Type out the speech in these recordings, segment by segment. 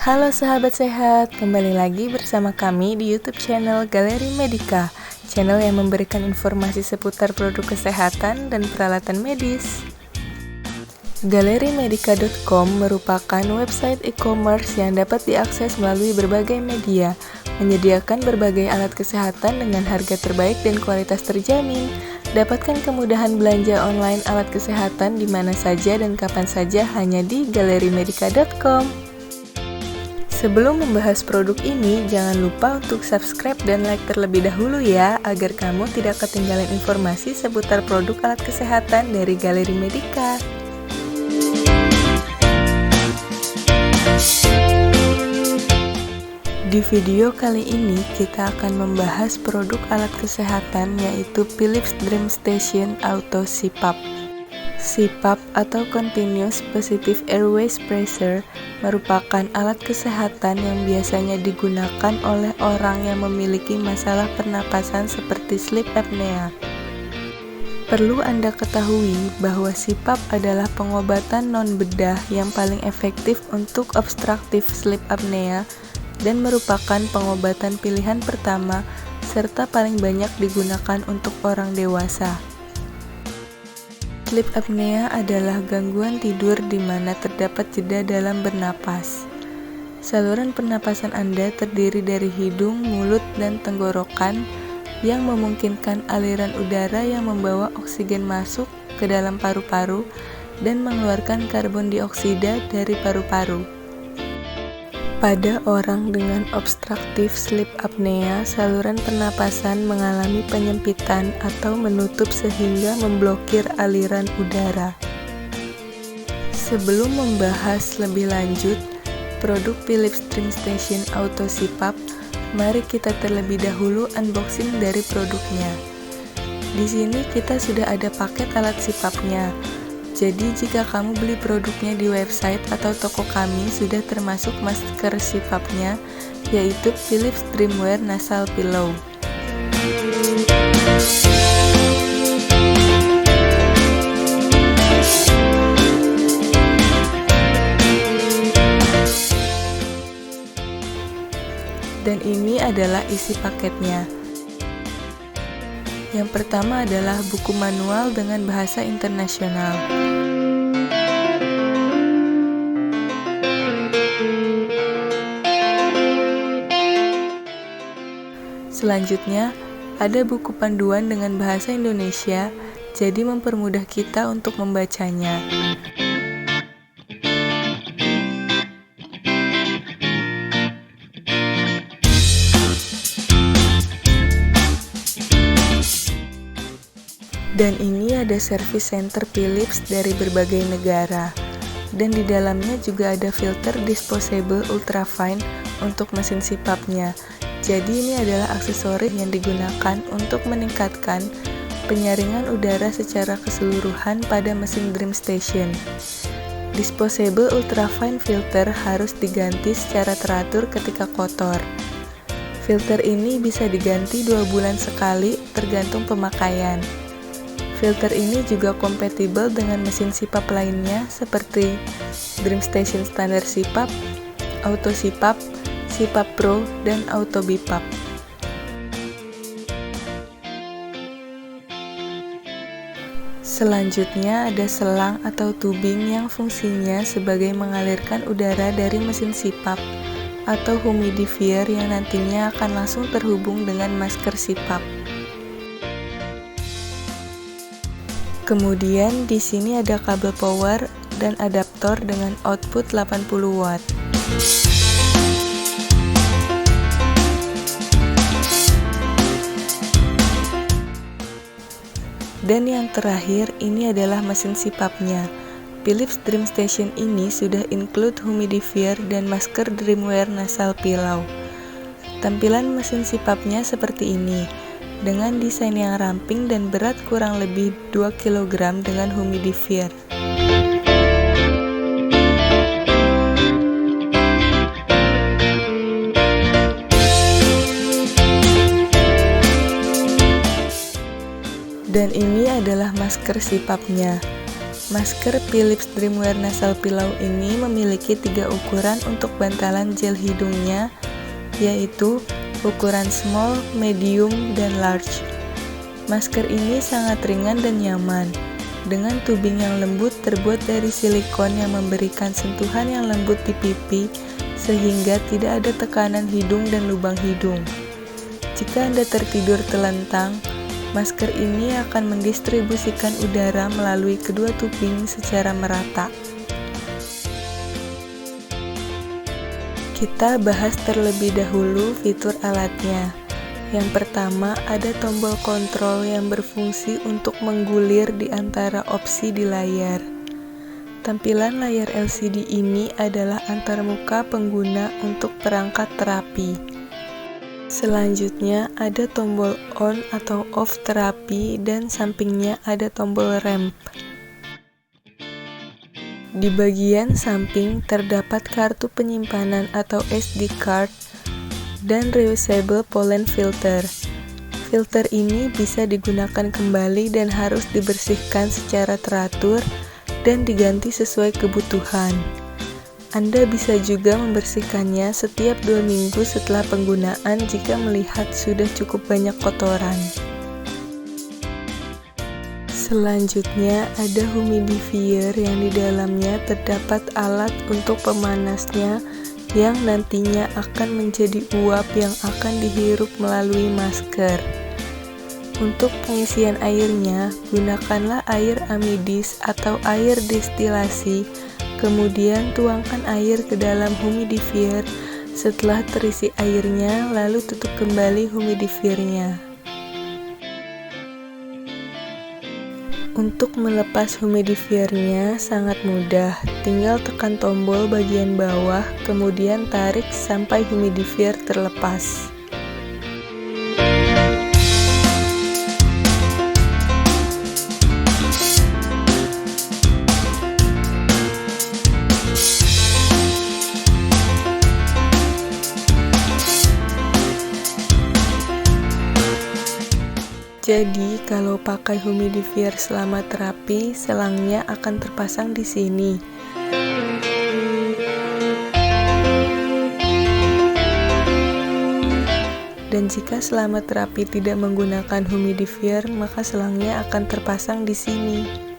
Halo sahabat sehat, kembali lagi bersama kami di YouTube channel Galeri Medika, channel yang memberikan informasi seputar produk kesehatan dan peralatan medis. Galerimedika.com merupakan website e-commerce yang dapat diakses melalui berbagai media, menyediakan berbagai alat kesehatan dengan harga terbaik dan kualitas terjamin. Dapatkan kemudahan belanja online alat kesehatan di mana saja dan kapan saja hanya di Galerimedika.com. Sebelum membahas produk ini, jangan lupa untuk subscribe dan like terlebih dahulu ya, agar kamu tidak ketinggalan informasi seputar produk alat kesehatan dari Galeri Medika. Di video kali ini, kita akan membahas produk alat kesehatan yaitu Philips DreamStation Auto CPAP. CPAP atau Continuous Positive Airways Pressure merupakan alat kesehatan yang biasanya digunakan oleh orang yang memiliki masalah pernapasan seperti sleep apnea. Perlu Anda ketahui bahwa CPAP adalah pengobatan non-bedah yang paling efektif untuk obstructive sleep apnea dan merupakan pengobatan pilihan pertama serta paling banyak digunakan untuk orang dewasa. Sleep apnea adalah gangguan tidur di mana terdapat jeda dalam bernapas. Saluran pernapasan Anda terdiri dari hidung, mulut, dan tenggorokan yang memungkinkan aliran udara yang membawa oksigen masuk ke dalam paru-paru dan mengeluarkan karbon dioksida dari paru-paru. Pada orang dengan obstruktif sleep apnea, saluran pernapasan mengalami penyempitan atau menutup sehingga memblokir aliran udara. Sebelum membahas lebih lanjut produk Philips DreamStation Auto CPAP, mari kita terlebih dahulu unboxing dari produknya. Di sini kita sudah ada paket alat CPAP-nya. Jadi jika kamu beli produknya di website atau toko kami, sudah termasuk masker CPAP-nya, yaitu Philips DreamWear Nasal Pillow. Dan ini adalah isi paketnya. Yang pertama adalah buku manual dengan bahasa internasional. Selanjutnya, ada buku panduan dengan bahasa Indonesia, jadi mempermudah kita untuk membacanya. Dan ini ada service center Philips dari berbagai negara. Dan di dalamnya juga ada filter disposable ultrafine untuk mesin CPAP-nya. Jadi ini adalah aksesoris yang digunakan untuk meningkatkan penyaringan udara secara keseluruhan pada mesin DreamStation. Disposable ultrafine filter harus diganti secara teratur ketika kotor. Filter ini bisa diganti 2 bulan sekali tergantung pemakaian. Filter ini juga kompatibel dengan mesin CPAP lainnya seperti DreamStation Standard CPAP, Auto CPAP, CPAP Pro, dan Auto BiPAP. Selanjutnya ada selang atau tubing yang fungsinya sebagai mengalirkan udara dari mesin CPAP atau humidifier yang nantinya akan langsung terhubung dengan masker CPAP. Kemudian di sini ada kabel power dan adaptor dengan output 80 watt. Dan yang terakhir, ini adalah mesin CPAP-nya. Philips DreamStation ini sudah include humidifier dan masker DreamWear Nasal Pillow. Tampilan mesin CPAP-nya seperti ini, dengan desain yang ramping dan berat kurang lebih 2 kg dengan humidifier. Dan ini adalah masker CPAP-nya. Masker Philips Dreamwear Nasal Pillow ini memiliki 3 ukuran untuk bantalan gel hidungnya, yaitu ukuran small, medium, dan large. Masker ini sangat ringan dan nyaman, dengan tubing yang lembut terbuat dari silikon yang memberikan sentuhan yang lembut di pipi, sehingga tidak ada tekanan hidung dan lubang hidung. Jika Anda tertidur telentang, masker ini akan mendistribusikan udara melalui kedua tubing secara merata. Kita bahas terlebih dahulu fitur alatnya. Yang pertama, ada tombol kontrol yang berfungsi untuk menggulir di antara opsi di layar. Tampilan layar LCD ini adalah antarmuka pengguna untuk perangkat terapi. Selanjutnya, ada tombol on atau off terapi dan sampingnya ada tombol ramp. Di bagian samping terdapat kartu penyimpanan atau SD card dan reusable pollen filter. Filter ini bisa digunakan kembali dan harus dibersihkan secara teratur dan diganti sesuai kebutuhan. Anda bisa juga membersihkannya setiap 2 minggu setelah penggunaan jika melihat sudah cukup banyak kotoran. Selanjutnya ada humidifier yang di dalamnya terdapat alat untuk pemanasnya yang nantinya akan menjadi uap yang akan dihirup melalui masker. Untuk pengisian airnya, gunakanlah air amidis atau air destilasi, kemudian tuangkan air ke dalam humidifier. Setelah terisi airnya, lalu tutup kembali humidifiernya. Untuk melepas humidifiernya sangat mudah, tinggal tekan tombol bagian bawah, kemudian tarik sampai humidifier terlepas. Jadi, kalau pakai humidifier selama terapi, selangnya akan terpasang di sini. Dan jika selama terapi tidak menggunakan humidifier, maka selangnya akan terpasang di sini.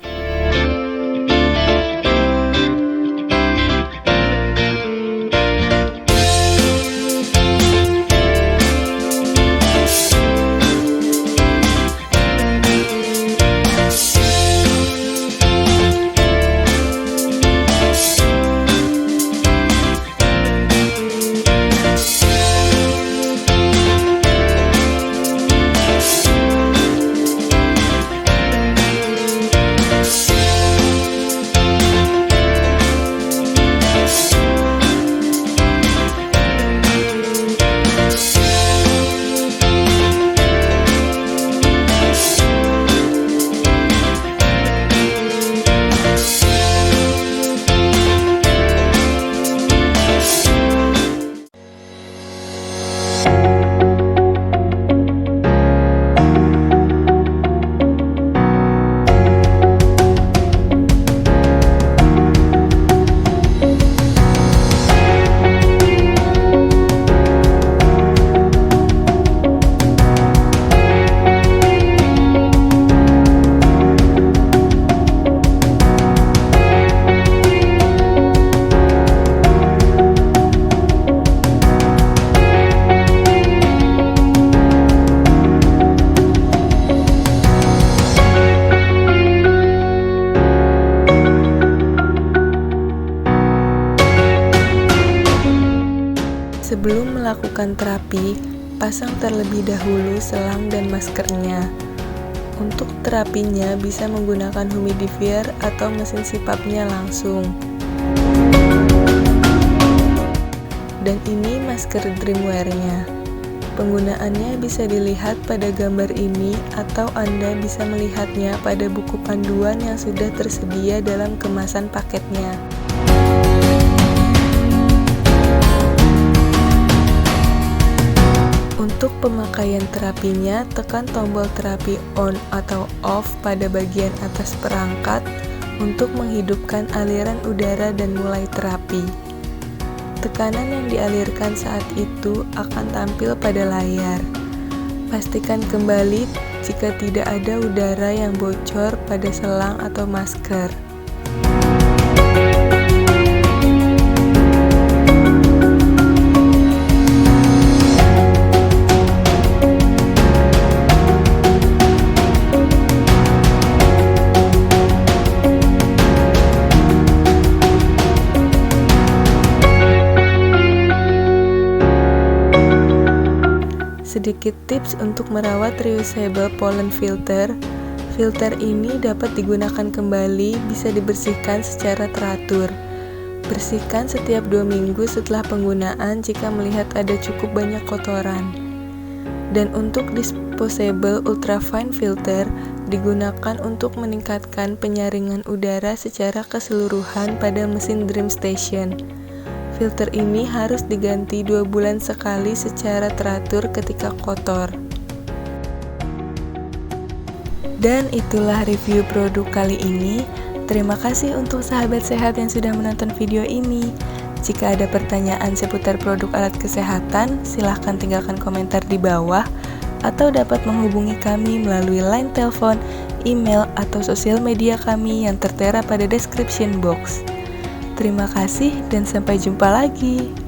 Sebelum melakukan terapi, pasang terlebih dahulu selang dan maskernya. Untuk terapinya bisa menggunakan humidifier atau mesin sipapnya langsung. Dan ini masker Dreamwear-nya. Penggunaannya bisa dilihat pada gambar ini atau Anda bisa melihatnya pada buku panduan yang sudah tersedia dalam kemasan paketnya. Untuk pemakaian terapinya, tekan tombol terapi on atau off pada bagian atas perangkat, untuk menghidupkan aliran udara dan mulai terapi. Tekanan yang dialirkan saat itu akan tampil pada layar. Pastikan kembali jika tidak ada udara yang bocor pada selang atau masker. Sedikit tips untuk merawat reusable pollen filter. Filter ini dapat digunakan kembali, bisa dibersihkan secara teratur. Bersihkan setiap 2 minggu setelah penggunaan jika melihat ada cukup banyak kotoran. Dan untuk disposable ultrafine filter digunakan untuk meningkatkan penyaringan udara secara keseluruhan pada mesin DreamStation. Filter ini harus diganti 2 bulan sekali secara teratur ketika kotor. Dan itulah review produk kali ini. Terima kasih untuk sahabat sehat yang sudah menonton video ini. Jika ada pertanyaan seputar produk alat kesehatan, silahkan tinggalkan komentar di bawah atau dapat menghubungi kami melalui line telepon, email, atau sosial media kami yang tertera pada description box. Terima kasih dan sampai jumpa lagi.